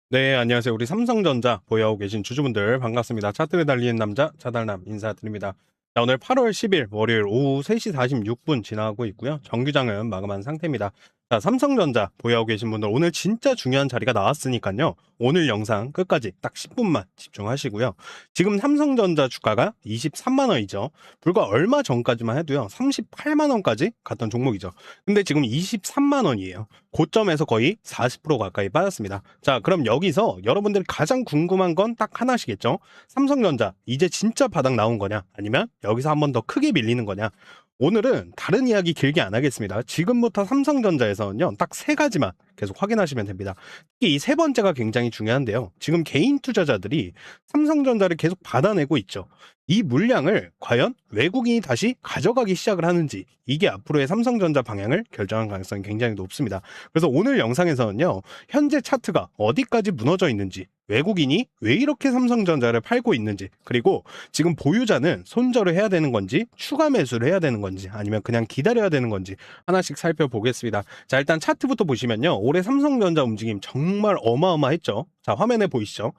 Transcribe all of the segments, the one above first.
네, 안녕하세요. 우리 삼성전자 보유하고 계신 주주분들 반갑습니다. 차트를 달리는 남자 차달남 인사드립니다. 자, 오늘 8월 10일 월요일 오후 3시 46분 지나고 있고요. 정규장은 마감한 상태입니다. 자, 삼성전자 보유하고 계신 분들 오늘 진짜 중요한 자리가 나왔으니까요. 오늘 영상 끝까지 딱 10분만 집중하시고요. 지금 삼성전자 주가가 23만 원이죠. 불과 얼마 전까지만 해도요. 38만 원까지 갔던 종목이죠. 근데 지금 23만 원이에요. 고점에서 거의 40% 가까이 빠졌습니다. 자, 그럼 여기서 여러분들이 가장 궁금한 건 딱 하나시겠죠? 삼성전자 이제 진짜 바닥 나온 거냐? 아니면 여기서 한 번 더 크게 밀리는 거냐? 오늘은 다른 이야기 길게 안 하겠습니다. 지금부터 삼성전자에서는요, 딱 세 가지만 계속 확인하시면 됩니다. 특히 이 세 번째가 굉장히 중요한데요. 지금 개인 투자자들이 삼성전자를 계속 받아내고 있죠. 이 물량을 과연 외국인이 다시 가져가기 시작을 하는지, 이게 앞으로의 삼성전자 방향을 결정할 가능성이 굉장히 높습니다. 그래서 오늘 영상에서는요, 현재 차트가 어디까지 무너져 있는지, 외국인이 왜 이렇게 삼성전자를 팔고 있는지, 그리고 지금 보유자는 손절을 해야 되는 건지, 추가 매수를 해야 되는 건지, 아니면 그냥 기다려야 되는 건지 하나씩 살펴보겠습니다. 자, 일단 차트부터 보시면요, 올해 삼성전자 움직임 정말 어마어마했죠. 자, 화면에 보이시죠?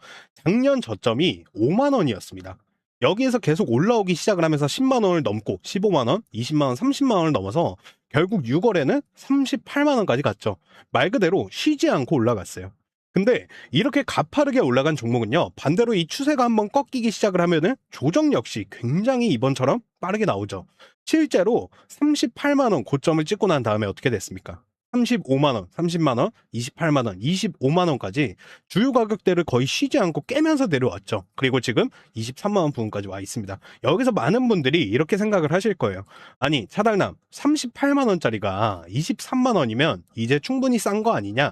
작년 저점이 5만 원이었습니다. 여기에서 계속 올라오기 시작을 하면서 10만 원을 넘고 15만 원, 20만 원, 30만 원을 넘어서 결국 6월에는 38만 원까지 갔죠. 말 그대로 쉬지 않고 올라갔어요. 근데 이렇게 가파르게 올라간 종목은요, 반대로 이 추세가 한번 꺾이기 시작을 하면은 조정 역시 굉장히 이번처럼 빠르게 나오죠. 실제로 38만 원 고점을 찍고 난 다음에 어떻게 됐습니까? 35만 원, 30만 원, 28만 원, 25만 원까지 주요 가격대를 거의 쉬지 않고 깨면서 내려왔죠. 그리고 지금 23만 원 부근까지 와 있습니다. 여기서 많은 분들이 이렇게 생각을 하실 거예요. 아니, 차달남 38만 원짜리가 23만 원이면 이제 충분히 싼 거 아니냐?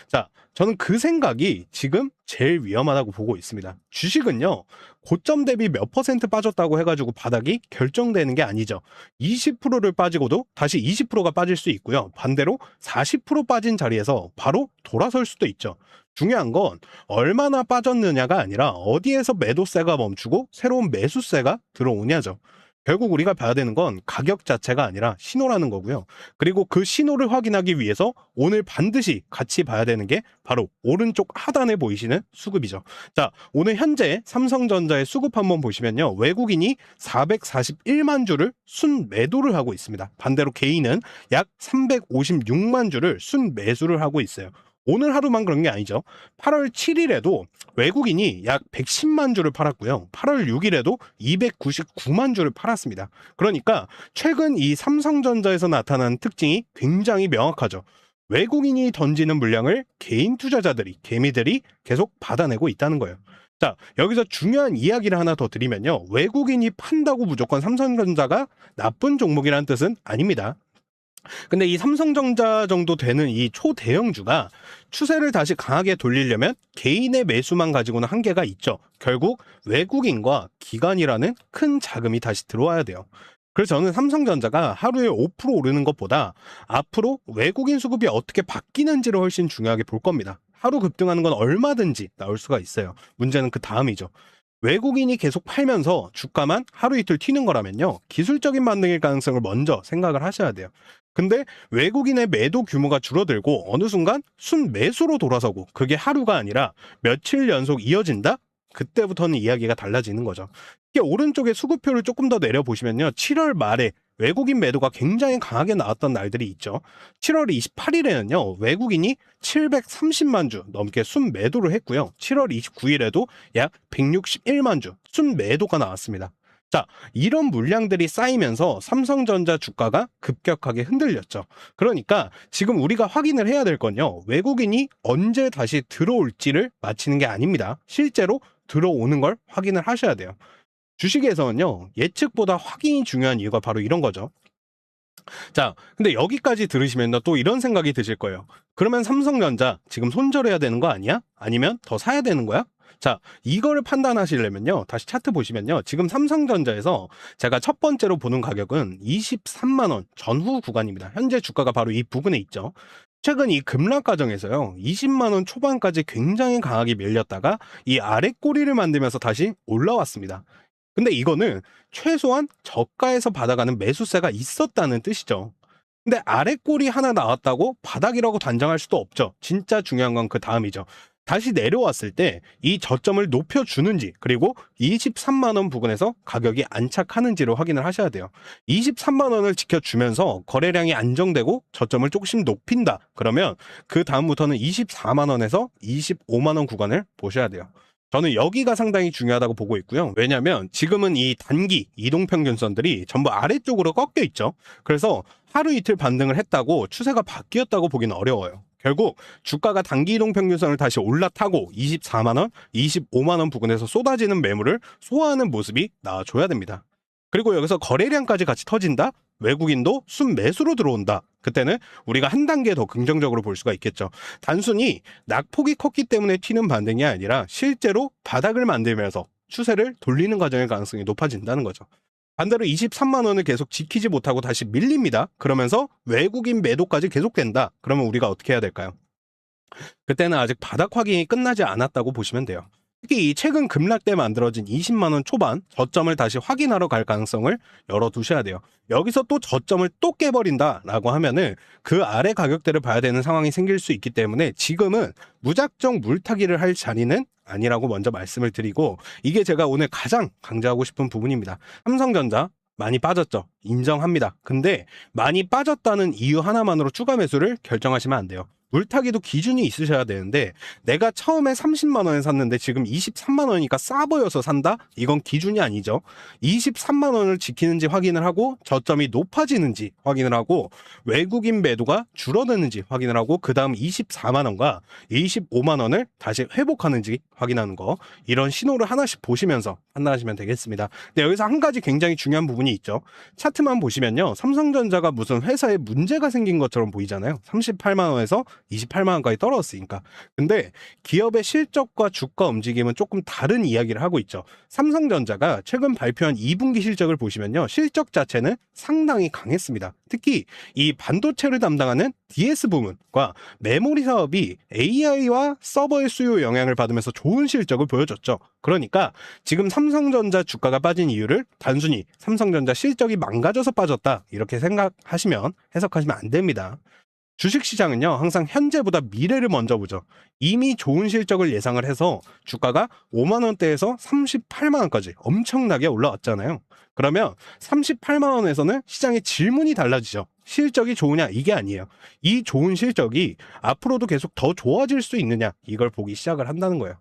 자, 저는 그 생각이 지금 제일 위험하다고 보고 있습니다. 주식은요, 고점 대비 몇 퍼센트 빠졌다고 해가지고 바닥이 결정되는 게 아니죠. 20%를 빠지고도 다시 20%가 빠질 수 있고요. 반대로 40% 빠진 자리에서 바로 돌아설 수도 있죠. 중요한 건 얼마나 빠졌느냐가 아니라 어디에서 매도세가 멈추고 새로운 매수세가 들어오냐죠. 결국 우리가 봐야 되는 건 가격 자체가 아니라 신호라는 거고요. 그리고 그 신호를 확인하기 위해서 오늘 반드시 같이 봐야 되는 게 바로 오른쪽 하단에 보이시는 수급이죠. 자, 오늘 현재 삼성전자의 수급 한번 보시면요. 외국인이 441만 주를 순매도를 하고 있습니다. 반대로 개인은 약 356만 주를 순매수를 하고 있어요. 오늘 하루만 그런 게 아니죠. 8월 7일에도 외국인이 약 110만 주를 팔았고요. 8월 6일에도 299만 주를 팔았습니다. 그러니까 최근 이 삼성전자에서 나타난 특징이 굉장히 명확하죠. 외국인이 던지는 물량을 개인 투자자들이, 개미들이 계속 받아내고 있다는 거예요. 자, 여기서 중요한 이야기를 하나 더 드리면요. 외국인이 판다고 무조건 삼성전자가 나쁜 종목이라는 뜻은 아닙니다. 근데 이 삼성전자 정도 되는 이 초대형주가 추세를 다시 강하게 돌리려면 개인의 매수만 가지고는 한계가 있죠. 결국 외국인과 기관이라는 큰 자금이 다시 들어와야 돼요. 그래서 저는 삼성전자가 하루에 5% 오르는 것보다 앞으로 외국인 수급이 어떻게 바뀌는지를 훨씬 중요하게 볼 겁니다. 하루 급등하는 건 얼마든지 나올 수가 있어요. 문제는 그 다음이죠. 외국인이 계속 팔면서 주가만 하루 이틀 튀는 거라면요, 기술적인 반등일 가능성을 먼저 생각을 하셔야 돼요. 근데 외국인의 매도 규모가 줄어들고 어느 순간 순매수로 돌아서고 그게 하루가 아니라 며칠 연속 이어진다? 그때부터는 이야기가 달라지는 거죠. 특히 오른쪽에 수급표를 조금 더 내려보시면요, 7월 말에 외국인 매도가 굉장히 강하게 나왔던 날들이 있죠. 7월 28일에는요, 외국인이 730만 주 넘게 순매도를 했고요. 7월 29일에도 약 161만 주 순매도가 나왔습니다. 자, 이런 물량들이 쌓이면서 삼성전자 주가가 급격하게 흔들렸죠. 그러니까 지금 우리가 확인을 해야 될 건요, 외국인이 언제 다시 들어올지를 맞히는 게 아닙니다. 실제로 들어오는 걸 확인을 하셔야 돼요. 주식에서는요, 예측보다 확인이 중요한 이유가 바로 이런 거죠. 자, 근데 여기까지 들으시면 또 이런 생각이 드실 거예요. 그러면 삼성전자 지금 손절해야 되는 거 아니야? 아니면 더 사야 되는 거야? 자, 이거를 판단하시려면요, 다시 차트 보시면요, 지금 삼성전자에서 제가 첫 번째로 보는 가격은 23만 원 전후 구간입니다. 현재 주가가 바로 이 부근에 있죠. 최근 이 급락 과정에서요, 20만 원 초반까지 굉장히 강하게 밀렸다가 이 아래 꼬리를 만들면서 다시 올라왔습니다. 근데 이거는 최소한 저가에서 받아가는 매수세가 있었다는 뜻이죠. 근데 아래 꼬리 하나 나왔다고 바닥이라고 단정할 수도 없죠. 진짜 중요한 건 그 다음이죠. 다시 내려왔을 때 이 저점을 높여주는지, 그리고 23만 원 부근에서 가격이 안착하는지를 확인을 하셔야 돼요. 23만 원을 지켜주면서 거래량이 안정되고 저점을 조금씩 높인다 그러면 그 다음부터는 24만 원에서 25만 원 구간을 보셔야 돼요. 저는 여기가 상당히 중요하다고 보고 있고요. 왜냐하면 지금은 이 단기 이동평균선들이 전부 아래쪽으로 꺾여 있죠. 그래서 하루 이틀 반등을 했다고 추세가 바뀌었다고 보기는 어려워요. 결국 주가가 단기 이동평균선을 다시 올라타고 24만 원, 25만 원 부근에서 쏟아지는 매물을 소화하는 모습이 나와줘야 됩니다. 그리고 여기서 거래량까지 같이 터진다? 외국인도 순매수로 들어온다. 그때는 우리가 한 단계 더 긍정적으로 볼 수가 있겠죠. 단순히 낙폭이 컸기 때문에 튀는 반등이 아니라 실제로 바닥을 만들면서 추세를 돌리는 과정의 가능성이 높아진다는 거죠. 반대로 23만 원을 계속 지키지 못하고 다시 밀립니다. 그러면서 외국인 매도까지 계속된다. 그러면 우리가 어떻게 해야 될까요? 그때는 아직 바닥 확인이 끝나지 않았다고 보시면 돼요. 특히 이 최근 급락 때 만들어진 20만 원 초반 저점을 다시 확인하러 갈 가능성을 열어두셔야 돼요. 여기서 또 저점을 또 깨버린다라고 하면은 그 아래 가격대를 봐야 되는 상황이 생길 수 있기 때문에 지금은 무작정 물타기를 할 자리는 아니라고 먼저 말씀을 드리고, 이게 제가 오늘 가장 강조하고 싶은 부분입니다. 삼성전자 많이 빠졌죠. 인정합니다. 근데 많이 빠졌다는 이유 하나만으로 추가 매수를 결정하시면 안 돼요. 물타기도 기준이 있으셔야 되는데 내가 처음에 30만 원에 샀는데 지금 23만 원이니까 싸 보여서 산다? 이건 기준이 아니죠. 23만 원을 지키는지 확인을 하고 저점이 높아지는지 확인을 하고 외국인 매도가 줄어드는지 확인을 하고 그 다음 24만 원과 25만 원을 다시 회복하는지 확인하는 거, 이런 신호를 하나씩 보시면서 판단하시면 되겠습니다. 근데 여기서 한 가지 굉장히 중요한 부분이 있죠. 차트만 보시면요, 삼성전자가 무슨 회사에 문제가 생긴 것처럼 보이잖아요. 38만 원에서 28만 원까지 떨어졌으니까. 근데 기업의 실적과 주가 움직임은 조금 다른 이야기를 하고 있죠. 삼성전자가 최근 발표한 2분기 실적을 보시면요, 실적 자체는 상당히 강했습니다. 특히 이 반도체를 담당하는 DS 부문과 메모리 사업이 AI와 서버의 수요 영향을 받으면서 좋은 실적을 보여줬죠. 그러니까 지금 삼성전자 주가가 빠진 이유를 단순히 삼성전자 실적이 망가져서 빠졌다 이렇게 해석하시면 안 됩니다. 주식시장은요, 항상 현재보다 미래를 먼저 보죠. 이미 좋은 실적을 예상을 해서 주가가 5만 원대에서 38만 원까지 엄청나게 올라왔잖아요. 그러면 38만 원에서는 시장의 질문이 달라지죠. 실적이 좋으냐? 이게 아니에요. 이 좋은 실적이 앞으로도 계속 더 좋아질 수 있느냐? 이걸 보기 시작을 한다는 거예요.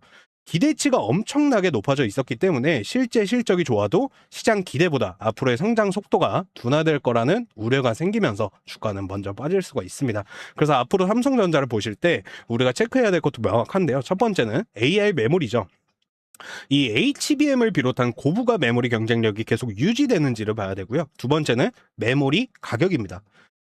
기대치가 엄청나게 높아져 있었기 때문에 실제 실적이 좋아도 시장 기대보다 앞으로의 성장 속도가 둔화될 거라는 우려가 생기면서 주가는 먼저 빠질 수가 있습니다. 그래서 앞으로 삼성전자를 보실 때 우리가 체크해야 될 것도 명확한데요. 첫 번째는 AI 메모리죠. 이 HBM을 비롯한 고부가 메모리 경쟁력이 계속 유지되는지를 봐야 되고요. 두 번째는 메모리 가격입니다.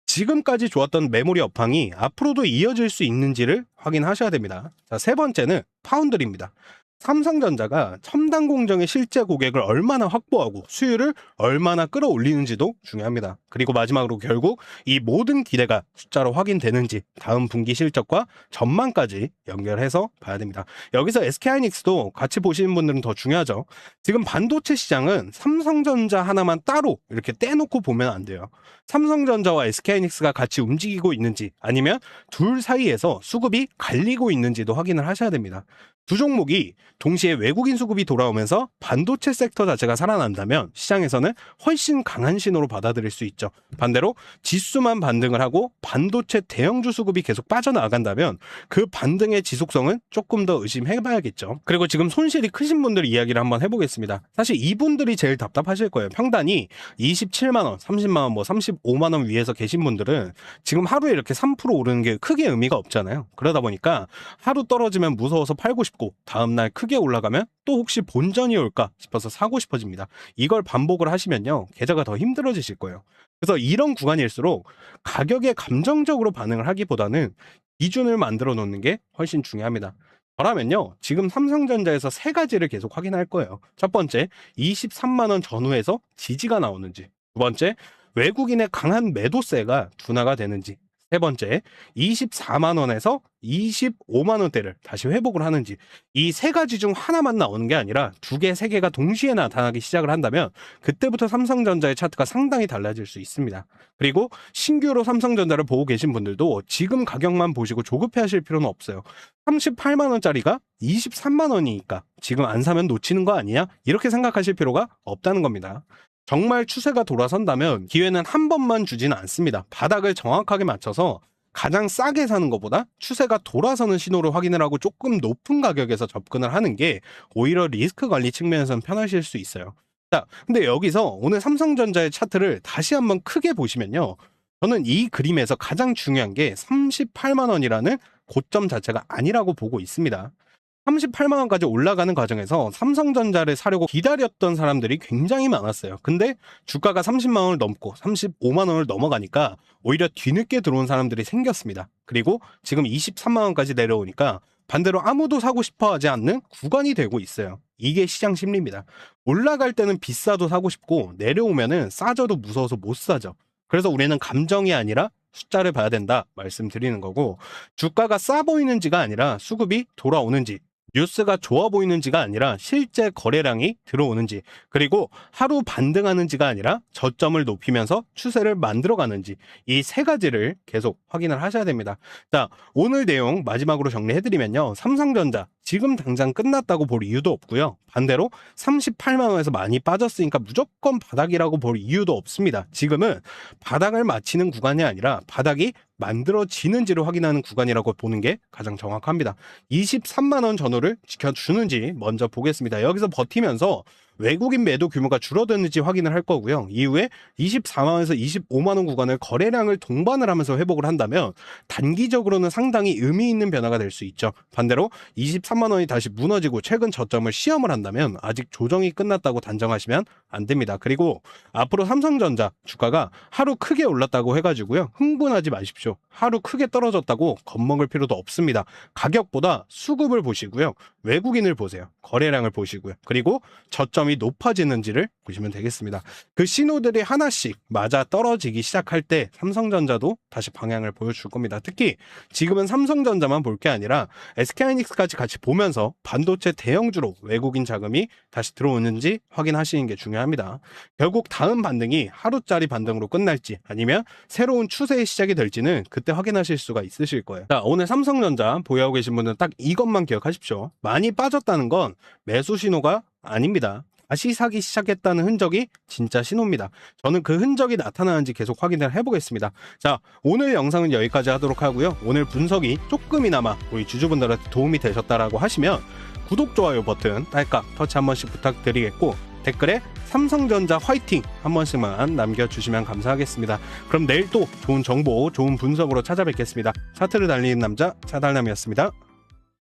지금까지 좋았던 메모리 업황이 앞으로도 이어질 수 있는지를 확인하셔야 됩니다. 자, 세 번째는 파운드리입니다. 삼성전자가 첨단 공정의 실제 고객을 얼마나 확보하고 수율을 얼마나 끌어올리는지도 중요합니다. 그리고 마지막으로 결국 이 모든 기대가 숫자로 확인되는지 다음 분기 실적과 전망까지 연결해서 봐야 됩니다. 여기서 SK하이닉스도 같이 보시는 분들은 더 중요하죠. 지금 반도체 시장은 삼성전자 하나만 따로 이렇게 떼놓고 보면 안 돼요. 삼성전자와 SK하이닉스가 같이 움직이고 있는지 아니면 둘 사이에서 수급이 갈리고 있는지도 확인을 하셔야 됩니다. 두 종목이 동시에 외국인 수급이 돌아오면서 반도체 섹터 자체가 살아난다면 시장에서는 훨씬 강한 신호로 받아들일 수 있죠. 반대로 지수만 반등을 하고 반도체 대형주 수급이 계속 빠져나간다면 그 반등의 지속성은 조금 더 의심해봐야겠죠. 그리고 지금 손실이 크신 분들 이야기를 한번 해보겠습니다. 사실 이분들이 제일 답답하실 거예요. 평단이 27만 원, 30만 원, 35만 원 위에서 계신 분들은 지금 하루에 이렇게 3% 오르는 게 크게 의미가 없잖아요. 그러다 보니까 하루 떨어지면 무서워서 팔고 싶고 다음날 크게 올라가면 또 혹시 본전이 올까 싶어서 사고 싶어집니다. 이걸 반복을 하시면요, 계좌가 더 힘들어지실 거예요. 그래서 이런 구간일수록 가격에 감정적으로 반응을 하기보다는 기준을 만들어 놓는 게 훨씬 중요합니다. 저라면요, 지금 삼성전자에서 세 가지를 계속 확인할 거예요. 첫 번째, 23만 원 전후에서 지지가 나오는지. 두 번째, 외국인의 강한 매도세가 둔화가 되는지. 세 번째, 24만 원에서 25만 원대를 다시 회복을 하는지, 이 세 가지 중 하나만 나오는 게 아니라 두 개, 세 개가 동시에 나타나기 시작을 한다면 그때부터 삼성전자의 차트가 상당히 달라질 수 있습니다. 그리고 신규로 삼성전자를 보고 계신 분들도 지금 가격만 보시고 조급해 하실 필요는 없어요. 38만 원짜리가 23만 원이니까 지금 안 사면 놓치는 거 아니야? 이렇게 생각하실 필요가 없다는 겁니다. 정말 추세가 돌아선다면 기회는 한 번만 주지는 않습니다. 바닥을 정확하게 맞춰서 가장 싸게 사는 것보다 추세가 돌아서는 신호를 확인을 하고 조금 높은 가격에서 접근을 하는 게 오히려 리스크 관리 측면에서는 편하실 수 있어요. 자, 근데 여기서 오늘 삼성전자의 차트를 다시 한번 크게 보시면요. 저는 이 그림에서 가장 중요한 게 38만 원이라는 고점 자체가 아니라고 보고 있습니다. 38만 원까지 올라가는 과정에서 삼성전자를 사려고 기다렸던 사람들이 굉장히 많았어요. 근데 주가가 30만 원을 넘고 35만 원을 넘어가니까 오히려 뒤늦게 들어온 사람들이 생겼습니다. 그리고 지금 23만 원까지 내려오니까 반대로 아무도 사고 싶어 하지 않는 구간이 되고 있어요. 이게 시장 심리입니다. 올라갈 때는 비싸도 사고 싶고 내려오면은 싸져도 무서워서 못 사죠. 그래서 우리는 감정이 아니라 숫자를 봐야 된다 말씀드리는 거고, 주가가 싸 보이는지가 아니라 수급이 돌아오는지, 뉴스가 좋아 보이는지가 아니라 실제 거래량이 들어오는지, 그리고 하루 반등하는지가 아니라 저점을 높이면서 추세를 만들어가는지, 이 세 가지를 계속 확인을 하셔야 됩니다. 자, 오늘 내용 마지막으로 정리해드리면요. 삼성전자 지금 당장 끝났다고 볼 이유도 없고요. 반대로 38만 원에서 많이 빠졌으니까 무조건 바닥이라고 볼 이유도 없습니다. 지금은 바닥을 맞히는 구간이 아니라 바닥이 만들어지는지를 확인하는 구간이라고 보는 게 가장 정확합니다. 23만 원 전후를 지켜주는지 먼저 보겠습니다. 여기서 버티면서 외국인 매도 규모가 줄어드는지 확인을 할 거고요. 이후에 24만 원에서 25만 원 구간을 거래량을 동반을 하면서 회복을 한다면 단기적으로는 상당히 의미 있는 변화가 될 수 있죠. 반대로 23만 원이 다시 무너지고 최근 저점을 시험을 한다면 아직 조정이 끝났다고 단정하시면 안 됩니다. 그리고 앞으로 삼성전자 주가가 하루 크게 올랐다고 해가지고요, 흥분하지 마십시오. 하루 크게 떨어졌다고 겁먹을 필요도 없습니다. 가격보다 수급을 보시고요, 외국인을 보세요. 거래량을 보시고요. 그리고 저점이 높아지는지를 보시면 되겠습니다. 그 신호들이 하나씩 맞아 떨어지기 시작할 때 삼성전자도 다시 방향을 보여줄 겁니다. 특히 지금은 삼성전자만 볼 게 아니라 SK하이닉스까지 같이 보면서 반도체 대형주로 외국인 자금이 다시 들어오는지 확인하시는 게 중요합니다. 결국 다음 반등이 하루짜리 반등으로 끝날지 아니면 새로운 추세의 시작이 될지는 그때 확인하실 수가 있으실 거예요. 자, 오늘 삼성전자 보유하고 계신 분들은 딱 이것만 기억하십시오. 많이 빠졌다는 건 매수 신호가 아닙니다. 다시 사기 시작했다는 흔적이 진짜 신호입니다. 저는 그 흔적이 나타나는지 계속 확인을 해보겠습니다. 자, 오늘 영상은 여기까지 하도록 하고요. 오늘 분석이 조금이나마 우리 주주분들한테 도움이 되셨다라고 하시면 구독, 좋아요 버튼 딸깍 터치 한 번씩 부탁드리겠고, 댓글에 삼성전자 화이팅 한 번씩만 남겨주시면 감사하겠습니다. 그럼 내일 또 좋은 정보, 좋은 분석으로 찾아뵙겠습니다. 차트를 달리는 남자 차달남이었습니다.